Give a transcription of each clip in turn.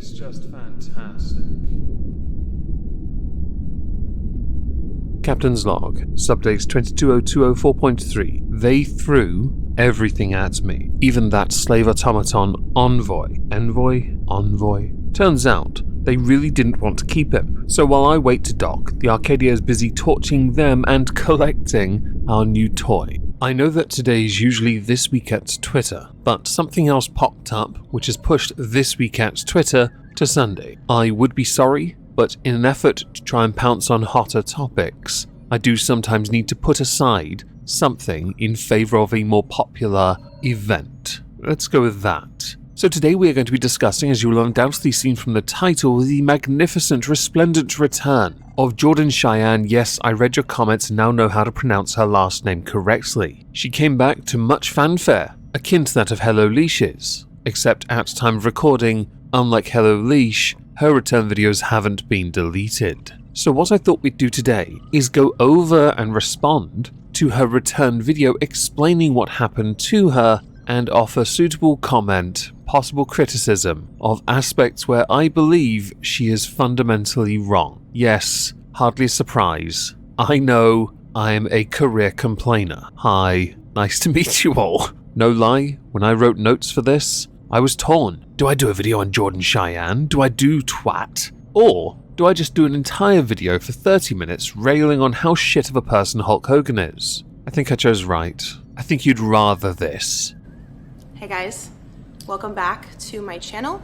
is just fantastic. Captain's log, subdates 220204.3. They threw everything at me, even that slave automaton Envoy. Envoy? Turns out, they really didn't want to keep him. So while I wait to dock, the Arcadia is busy torching them and collecting our new toy. I know that today is usually This Week at Twitter, but something else popped up which has pushed This Week at Twitter to Sunday. I would be sorry, but in an effort to try and pounce on hotter topics, I do sometimes need to put aside something in favour of a more popular event. Let's go with that. So today we are going to be discussing, as you will undoubtedly seen from the title, the magnificent, resplendent return of Jordan Cheyenne. Yes, I read your comments and now know how to pronounce her last name correctly. She came back to much fanfare, akin to that of Hello Leash's, except at time of recording, unlike Hello Leash, her return videos haven't been deleted. So what I thought we'd do today is go over and respond to her return video explaining what happened to her and offer suitable comment, possible criticism of aspects where I believe she is fundamentally wrong. Yes, hardly a surprise. I know I am a career complainer. Hi, nice to meet you all. No lie, when I wrote notes for this, I was torn. Do I do a video on Jordan Cheyenne? Do I do twat? Or do I just do an entire video for 30 minutes railing on how shit of a person Hulk Hogan is? I think I chose right. I think you'd rather this. Hey guys, welcome back to my channel.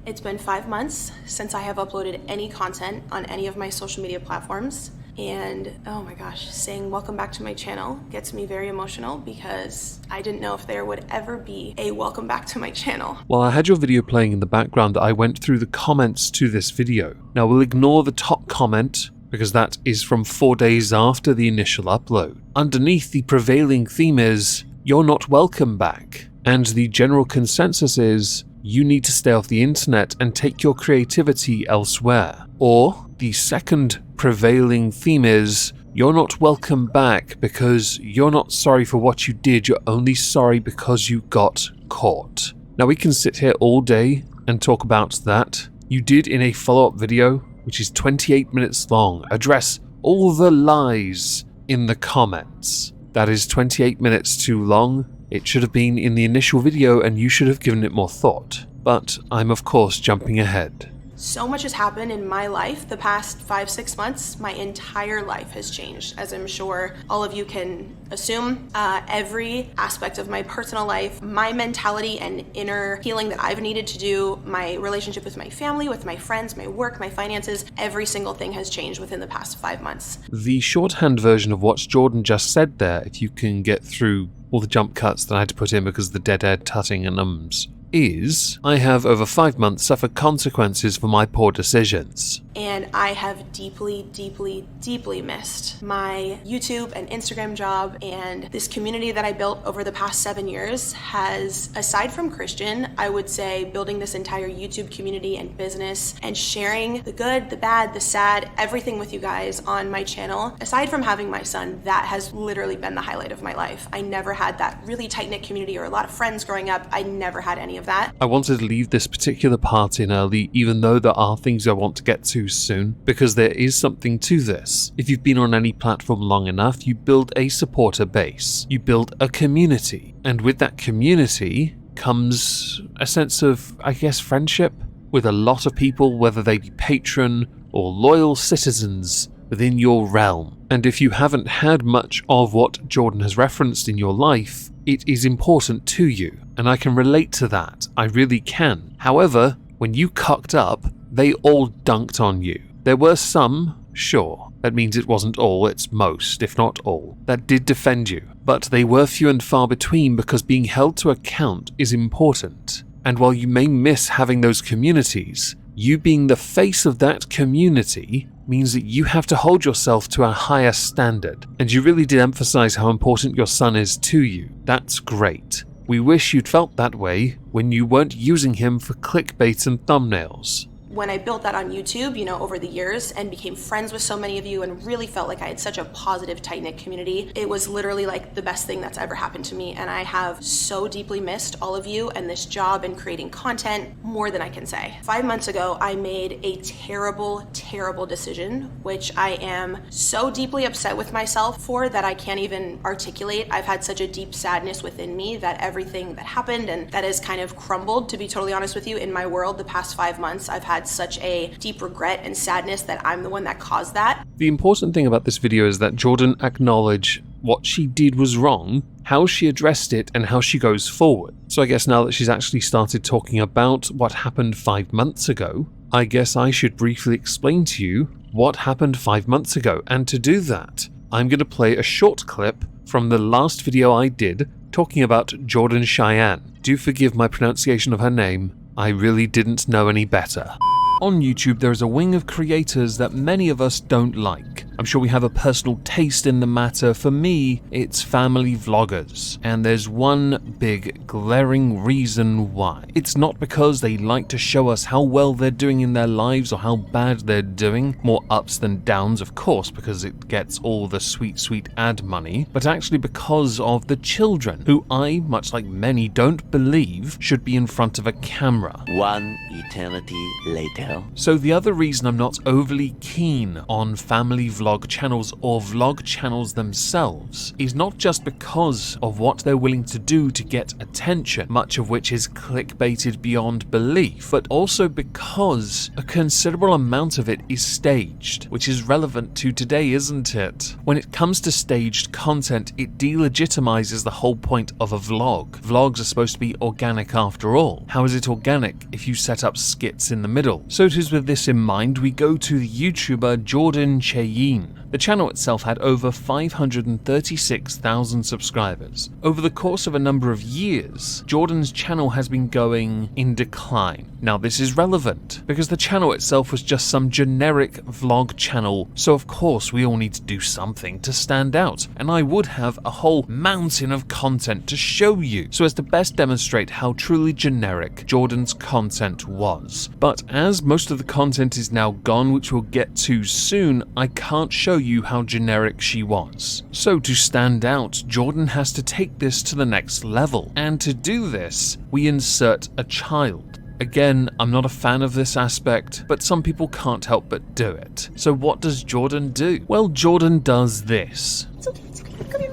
It's been 5 months since I have uploaded any content on any of my social media platforms. And oh my gosh, saying welcome back to my channel gets me very emotional because I didn't know if there would ever be a welcome back to my channel. While I had your video playing in the background, I went through the comments to this video. Now we'll ignore the top comment because that is from 4 days after the initial upload. Underneath, the prevailing theme is, "You're not welcome back." And the general consensus is, you need to stay off the internet and take your creativity elsewhere. Or the second prevailing theme is, you're not welcome back because you're not sorry for what you did, you're only sorry because you got caught. Now we can sit here all day and talk about that. You did in a follow-up video, which is 28 minutes long, address all the lies in the comments. That is 28 minutes too long. It should have been in the initial video and you should have given it more thought. But I'm of course jumping ahead. So much has happened in my life the past 5-6 months. My entire life has changed, as I'm sure all of you can assume. Every aspect of my personal life, my mentality and inner healing that I've needed to do, my relationship with my family, with my friends, my work, my finances, every single thing has changed within the past 5 months. The shorthand version of what Jordan just said there, if you can get through all the jump cuts that I had to put in because of the dead air tutting and ums, is, I have over 5 months suffered consequences for my poor decisions. And I have deeply, deeply, deeply missed my YouTube and Instagram job, and this community that I built over the past 7 years has, aside from Christian, I would say building this entire YouTube community and business and sharing the good, the bad, the sad, everything with you guys on my channel. Aside from having my son, that has literally been the highlight of my life. I never had that really tight-knit community or a lot of friends growing up. I never had any of that. I wanted to leave this particular part in early, even though there are things I want to get to soon, because there is something to this. If you've been on any platform long enough, you build a supporter base. You build a community. And with that community comes a sense of, I guess, friendship with a lot of people, whether they be patron or loyal citizens within your realm. And if you haven't had much of what Jordan has referenced in your life, it is important to you. And I can relate to that. I really can. However, when you cocked up, they all dunked on you. There were some, sure, that means it wasn't all, it's most, if not all, that did defend you. But they were few and far between because being held to account is important. And while you may miss having those communities, you being the face of that community means that you have to hold yourself to a higher standard. And you really did emphasize how important your son is to you. That's great. We wish you'd felt that way when you weren't using him for clickbait and thumbnails. When I built that on YouTube, over the years and became friends with so many of you and really felt like I had such a positive, tight-knit community, it was literally like the best thing that's ever happened to me. And I have so deeply missed all of you and this job and creating content more than I can say. 5 months ago, I made a terrible, terrible decision, which I am so deeply upset with myself for that I can't even articulate. I've had such a deep sadness within me that everything that happened and that has kind of crumbled, to be totally honest with you, in my world the past 5 months. I've had such a deep regret and sadness that I'm the one that caused that. The important thing about this video is that Jordan acknowledged what she did was wrong, how she addressed it, and how she goes forward. So I guess now that she's actually started talking about what happened 5 months ago, I guess I should briefly explain to you what happened 5 months ago. And to do that, I'm going to play a short clip from the last video I did talking about Jordan Cheyenne. Do forgive my pronunciation of her name, I really didn't know any better. On YouTube, there is a wing of creators that many of us don't like. I'm sure we have a personal taste in the matter. For me, it's family vloggers. And there's one big glaring reason why. It's not because they like to show us how well they're doing in their lives or how bad they're doing. More ups than downs, of course, because it gets all the sweet, sweet ad money. But actually because of the children, who I, much like many, don't believe should be in front of a camera. One eternity later. So the other reason I'm not overly keen on family vlog channels or vlog channels themselves is not just because of what they're willing to do to get attention, much of which is clickbaited beyond belief, but also because a considerable amount of it is staged, which is relevant to today, isn't it? When it comes to staged content, it delegitimizes the whole point of a vlog. Vlogs are supposed to be organic after all. How is it organic if you set up skits in the middle? So it is with this in mind we go to the YouTuber Jordan Cheyenne. The channel itself had over 536,000 subscribers. Over the course of a number of years, Jordan's channel has been going in decline. Now this is relevant because the channel itself was just some generic vlog channel, so of course we all need to do something to stand out, and I would have a whole mountain of content to show you so as to best demonstrate how truly generic Jordan's content was. But as most of the content is now gone, which we'll get to soon, I can't show you how generic she was. So to stand out, Jordan has to take this to the next level, and to do this, we insert a child. Again, I'm not a fan of this aspect, but some people can't help but do it. So what does Jordan do? Well, Jordan does this. It's okay. Come here.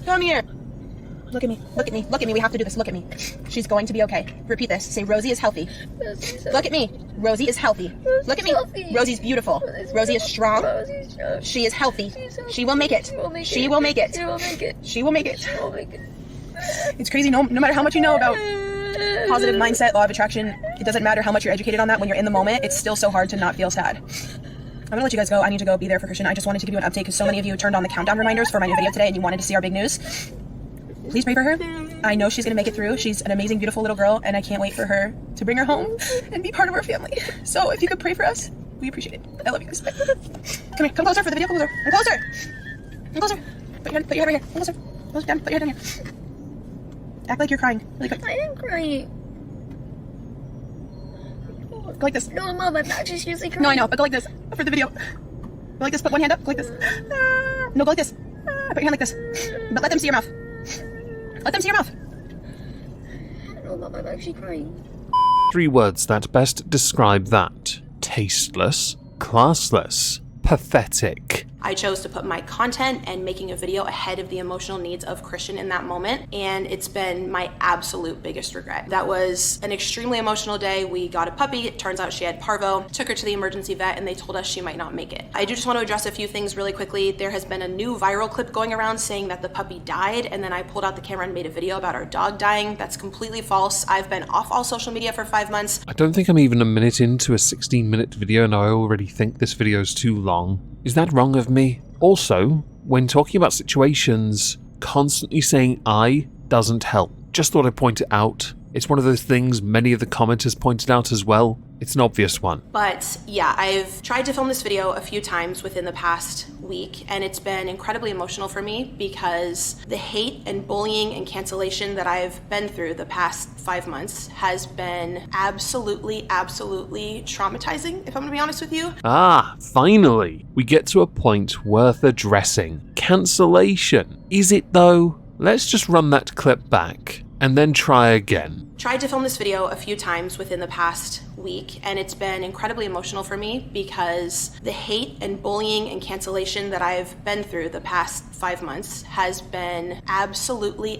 Come here. Look at me. We have to do this. Look at me. She's going to be okay. Repeat this. Say, Rosie is healthy. Look at me. Rosie is healthy. Look at me. Rosie's beautiful. Rosie is strong. She is healthy. She will make it. She will make it. She will make it. It's crazy. No matter how much you know about positive mindset, law of attraction, it doesn't matter how much you're educated on that. When you're in the moment, it's still so hard to not feel sad. I'm gonna let you guys go. I need to go be there for Christian. I just wanted to give you an update because so many of you turned on the countdown reminders for my new video today and you wanted to see our big news. Please pray for her. I know she's gonna make it through. She's an amazing, beautiful little girl, and I can't wait for her to bring her home and be part of our family. So if you could pray for us, we appreciate it. I love you guys. Come here, come closer for the video. Come closer. Come closer. Put your head right here. Come closer. Close down. Put your head down here. Act like you're crying. Really quick. I am crying. Go like this. No, Mom, I'm not just usually crying. No, I know, but go like this for the video. Go like this. Put one hand up. Go like this. No, go like this. Put your hand like this. But let them see your mouth. Let them see your mouth. No, Mom, I'm actually crying. 3 words that best describe that. Tasteless, classless, pathetic. I chose to put my content and making a video ahead of the emotional needs of Christian in that moment, and it's been my absolute biggest regret. That was an extremely emotional day. We got a puppy. It turns out she had parvo. Took her to the emergency vet, and they told us she might not make it. I do just want to address a few things really quickly. There has been a new viral clip going around saying that the puppy died, and then I pulled out the camera and made a video about our dog dying. That's completely false. I've been off all social media for 5 months. I don't think I'm even a minute into a 16-minute video and I already think this video is too long. Is that wrong of me? Also, when talking about situations, constantly saying I doesn't help. Just thought I'd point it out. It's one of those things many of the commenters pointed out as well. It's an obvious one. But yeah, I've tried to film this video a few times within the past week, and it's been incredibly emotional for me because the hate and bullying and cancellation that I've been through the past 5 months has been absolutely traumatizing, if I'm gonna be honest with you. Ah, finally, we get to a point worth addressing. Cancellation. Is it though? Let's just run that clip back and then try again. Tried to film this video a few times within the past week, and it's been incredibly emotional for me because the hate and bullying and cancellation that I've been through the past 5 months has been absolutely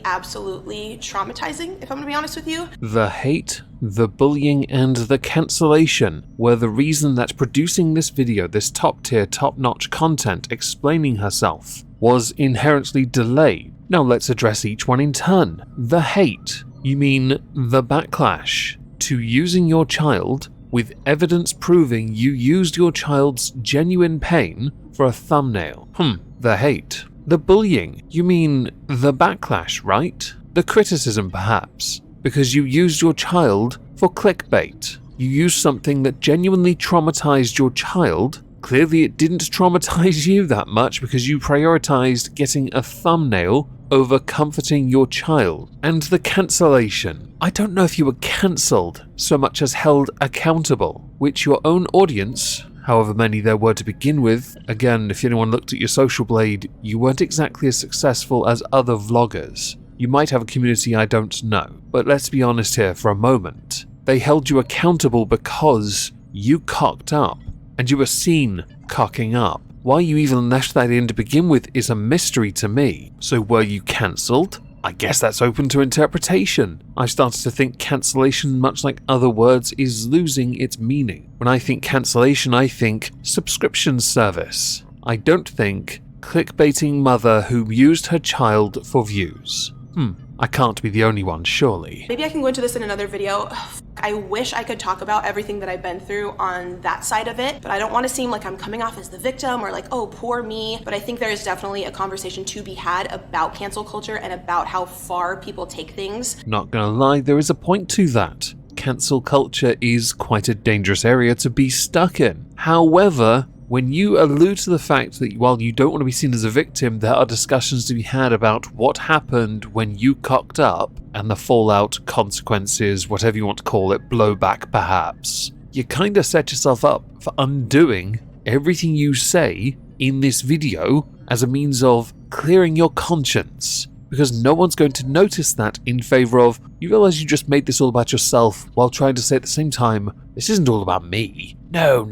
traumatizing, if I'm gonna be honest with you. The hate, the bullying, and the cancellation were the reason that producing this video, this top-tier, top-notch content explaining herself, was inherently delayed. Now let's address each one in turn. The hate. You mean the backlash to using your child with evidence proving you used your child's genuine pain for a thumbnail. The hate. The bullying. You mean the backlash, right? The criticism, perhaps, because you used your child for clickbait. You used something that genuinely traumatized your child. Clearly it didn't traumatize you that much because you prioritized getting a thumbnail over comforting your child. And the cancellation. I don't know if you were cancelled so much as held accountable, which your own audience, however many there were to begin with, again, if anyone looked at your social blade, you weren't exactly as successful as other vloggers. You might have a community I don't know, but let's be honest here for a moment. They held you accountable because you cocked up, and you were seen cocking up. Why you even left that in to begin with is a mystery to me. So were you cancelled? I guess that's open to interpretation. I started to think cancellation, much like other words, is losing its meaning. When I think cancellation, I think subscription service. I don't think clickbaiting mother who used her child for views. I can't be the only one, surely. Maybe I can go into this in another video. I wish I could talk about everything that I've been through on that side of it, but I don't want to seem like I'm coming off as the victim or like, oh, poor me. But I think there is definitely a conversation to be had about cancel culture and about how far people take things. Not gonna lie, there is a point to that. Cancel culture is quite a dangerous area to be stuck in. However, when you allude to the fact that while you don't want to be seen as a victim, there are discussions to be had about what happened when you cocked up and the fallout, consequences, whatever you want to call it, blowback perhaps, you kinda set yourself up for undoing everything you say in this video as a means of clearing your conscience. Because no one's going to notice that in favor of, you realize you just made this all about yourself while trying to say at the same time, this isn't all about me. No.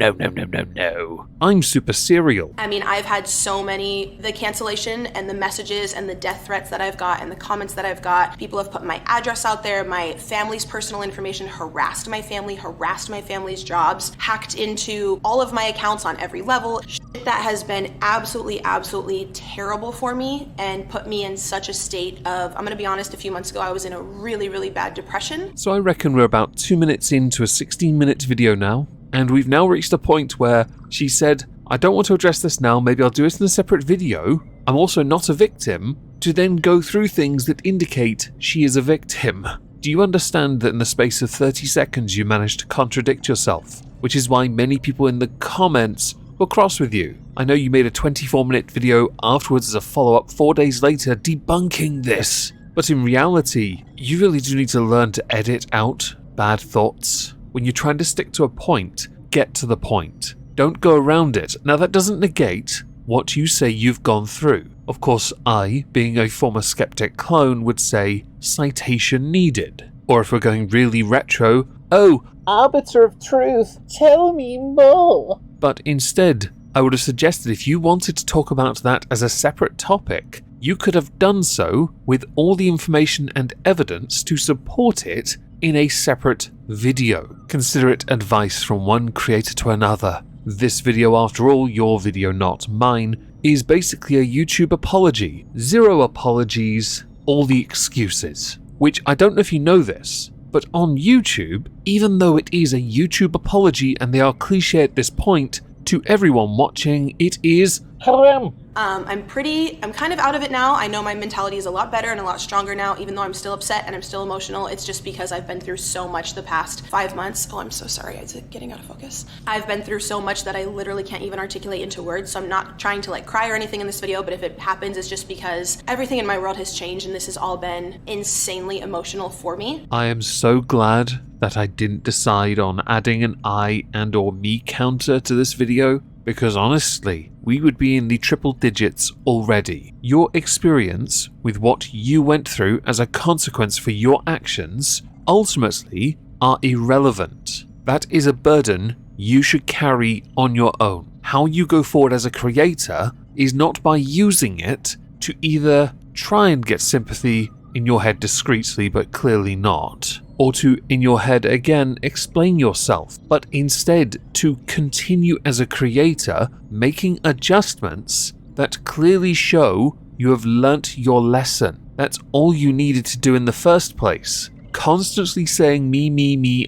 I'm super serial. I mean, I've had so many, the cancellation and the messages and the death threats that I've got and the comments that I've got. People have put my address out there, my family's personal information, harassed my family, harassed my family's jobs, hacked into all of my accounts on every level. Shit that has been absolutely terrible for me and put me in such a state of, I'm gonna be honest, a few months ago I was in a really bad depression. So I reckon we're about 2 minutes into a 16-minute video now, and we've now reached a point where she said, I don't want to address this now, maybe I'll do it in a separate video. I'm also not a victim, to then go through things that indicate she is a victim. Do you understand that in the space of 30 seconds you managed to contradict yourself? Which is why many people in the comments were cross with you. I know you made a 24-minute video afterwards as a follow-up 4 days later debunking this. But in reality, you really do need to learn to edit out bad thoughts. When you're trying to stick to a point, get to the point. Don't go around it. Now that doesn't negate what you say you've gone through. Of course, I, being a former skeptic clone, would say citation needed. Or if we're going really retro, oh, arbiter of truth, tell me more. But instead, I would have suggested if you wanted to talk about that as a separate topic, you could have done so with all the information and evidence to support it in a separate video. Consider it advice from one creator to another. This video, after all, your video not mine, is basically a YouTube apology. 0 apologies, all the excuses. Which, I don't know if you know this, but on YouTube, even though it is a YouTube apology and they are cliche at this point, to everyone watching, it is haram. I'm kind of out of it now. I know my mentality is a lot better and a lot stronger now, even though I'm still upset and I'm still emotional. It's just because I've been through so much the past 5 months. Oh, I'm so sorry. It's getting out of focus. I've been through so much that I literally can't even articulate into words. So I'm not trying to like cry or anything in this video, but if it happens, it's just because everything in my world has changed and this has all been insanely emotional for me. I am so glad that I didn't decide on adding an I and or me counter to this video, because honestly, we would be in the triple digits already. Your experience with what you went through as a consequence for your actions ultimately are irrelevant. That is a burden you should carry on your own. How you go forward as a creator is not by using it to either try and get sympathy in your head discreetly but clearly not, or to, in your head again, explain yourself, but instead to continue as a creator making adjustments that clearly show you have learnt your lesson. That's all you needed to do in the first place. Constantly saying me,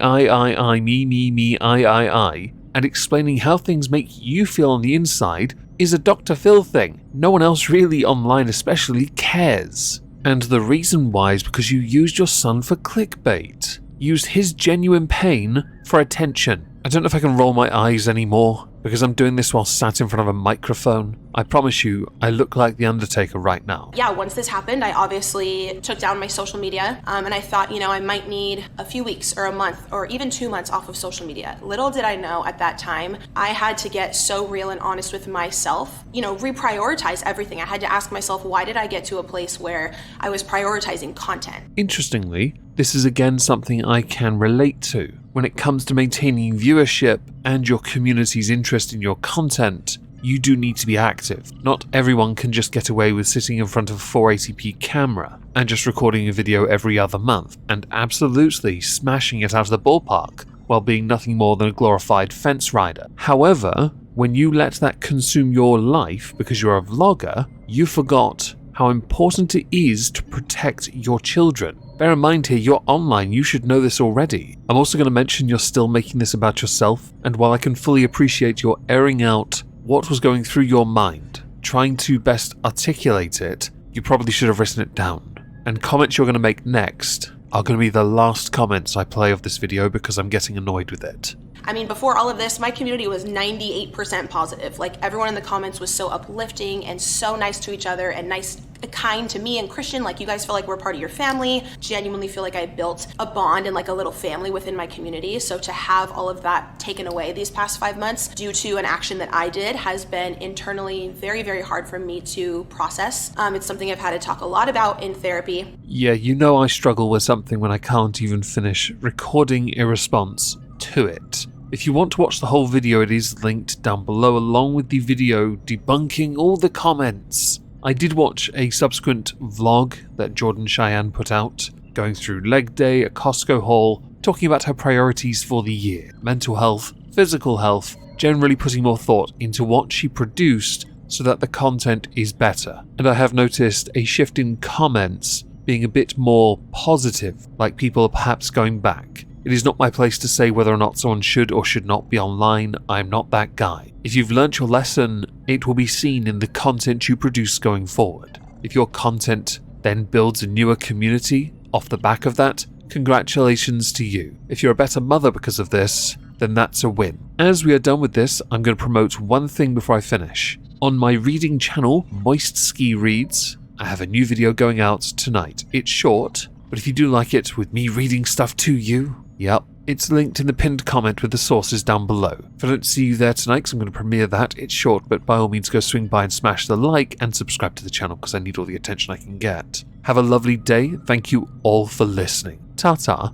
I, me, I, and explaining how things make you feel on the inside is a Dr. Phil thing. No one else really online especially cares. And the reason why is because you used your son for clickbait. Used his genuine pain for attention. I don't know if I can roll my eyes anymore, because I'm doing this while sat in front of a microphone. I promise you, I look like The Undertaker right now. Yeah, once this happened, I obviously took down my social media, and I thought, I might need a few weeks or a month or even 2 months off of social media. Little did I know at that time, I had to get so real and honest with myself, reprioritize everything. I had to ask myself, why did I get to a place where I was prioritizing content? Interestingly, this is again something I can relate to. When it comes to maintaining viewership and your community's interest in your content, you do need to be active. Not everyone can just get away with sitting in front of a 480p camera and just recording a video every other month and absolutely smashing it out of the ballpark while being nothing more than a glorified fence rider. However, when you let that consume your life because you're a vlogger, you forgot how important it is to protect your children. Bear in mind here, you're online, you should know this already. I'm also going to mention you're still making this about yourself, and while I can fully appreciate your airing out what was going through your mind, trying to best articulate it, you probably should have written it down. And comments you're going to make next are going to be the last comments I play of this video because I'm getting annoyed with it. Before all of this, my community was 98% positive. Like, everyone in the comments was so uplifting and so nice to each other and kind to me and Christian. Like, you guys feel like we're part of your family. Genuinely feel like I built a bond and like a little family within my community. So to have all of that taken away these past 5 months due to an action that I did has been internally very, very hard for me to process. It's something I've had to talk a lot about in therapy. Yeah, I struggle with something when I can't even finish recording a response to it. If you want to watch the whole video, it is linked down below along with the video debunking all the comments. I did watch a subsequent vlog that Jordan Cheyenne put out, going through leg day, a Costco haul, talking about her priorities for the year, mental health, physical health, generally putting more thought into what she produced so that the content is better. And I have noticed a shift in comments being a bit more positive, like people are perhaps going back. It is not my place to say whether or not someone should or should not be online. I'm not that guy. If you've learnt your lesson, it will be seen in the content you produce going forward. If your content then builds a newer community off the back of that, congratulations to you. If you're a better mother because of this, then that's a win. As we are done with this, I'm going to promote one thing before I finish. On my reading channel, Moist Ski Reads, I have a new video going out tonight. It's short, but if you do like it with me reading stuff to you, yep, it's linked in the pinned comment with the sources down below. If I don't see you there tonight, because I'm going to premiere that, it's short, but by all means go swing by and smash the like and subscribe to the channel because I need all the attention I can get. Have a lovely day. Thank you all for listening. Ta-ta.